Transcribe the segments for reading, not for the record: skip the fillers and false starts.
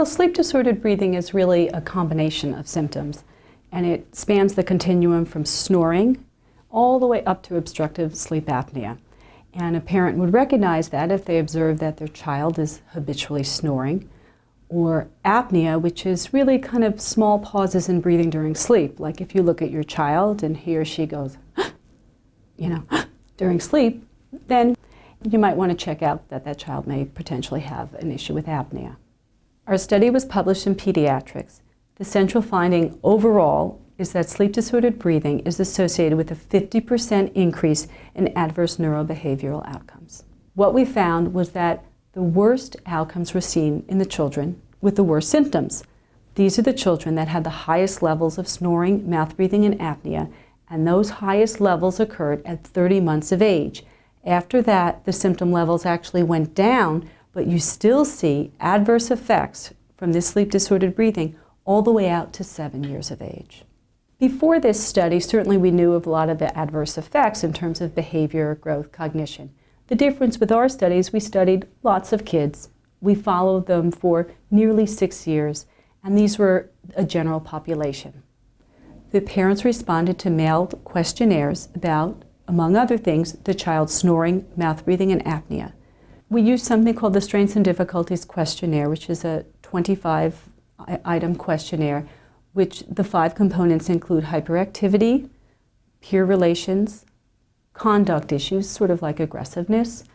Well, sleep-disordered breathing is really a combination of symptoms, and it spans the continuum from snoring all the way up to obstructive sleep apnea. And a parent would recognize that if they observe that their child is habitually snoring, or apnea, which is really kind of small pauses in breathing during sleep. Like if you look at your child and he or she goes, during sleep, then you might want to check out that that child may potentially have an issue with apnea. Our study was published in Pediatrics. The central finding overall is that sleep-disordered breathing is associated with a 50% increase in adverse neurobehavioral outcomes. What we found was that the worst outcomes were seen in the children with the worst symptoms. These are the children that had the highest levels of snoring, mouth breathing, and apnea, and those highest levels occurred at 30 months of age. After that, the symptom levels actually went down, but you still see adverse effects from this sleep-disordered breathing all the way out to 7 years of age. Before this study, certainly we knew of a lot of the adverse effects in terms of behavior, growth, cognition. The difference with our studies, we studied lots of kids. We followed them for nearly 6 years, and these were a general population. The parents responded to mailed questionnaires about, among other things, the child's snoring, mouth breathing, and apnea. We used something called the Strengths and Difficulties Questionnaire, which is a 25-item questionnaire, which the 5 components include hyperactivity, peer relations, conduct issues, sort of like aggressiveness,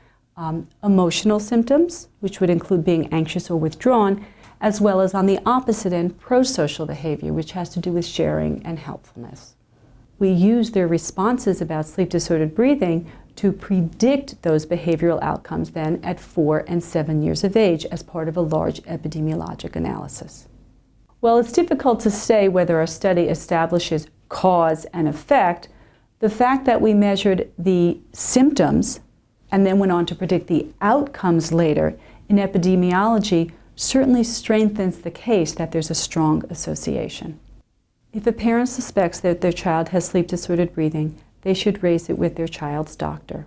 emotional symptoms, which would include being anxious or withdrawn, as well as on the opposite end, prosocial behavior, which has to do with sharing and helpfulness. We use their responses about sleep-disordered breathing to predict those behavioral outcomes then at 4 and 7 years of age as part of a large epidemiologic analysis. Well, it's difficult to say whether our study establishes cause and effect. The fact that we measured the symptoms and then went on to predict the outcomes later in epidemiology certainly strengthens the case that there's a strong association. If a parent suspects that their child has sleep-disordered breathing, they should raise it with their child's doctor.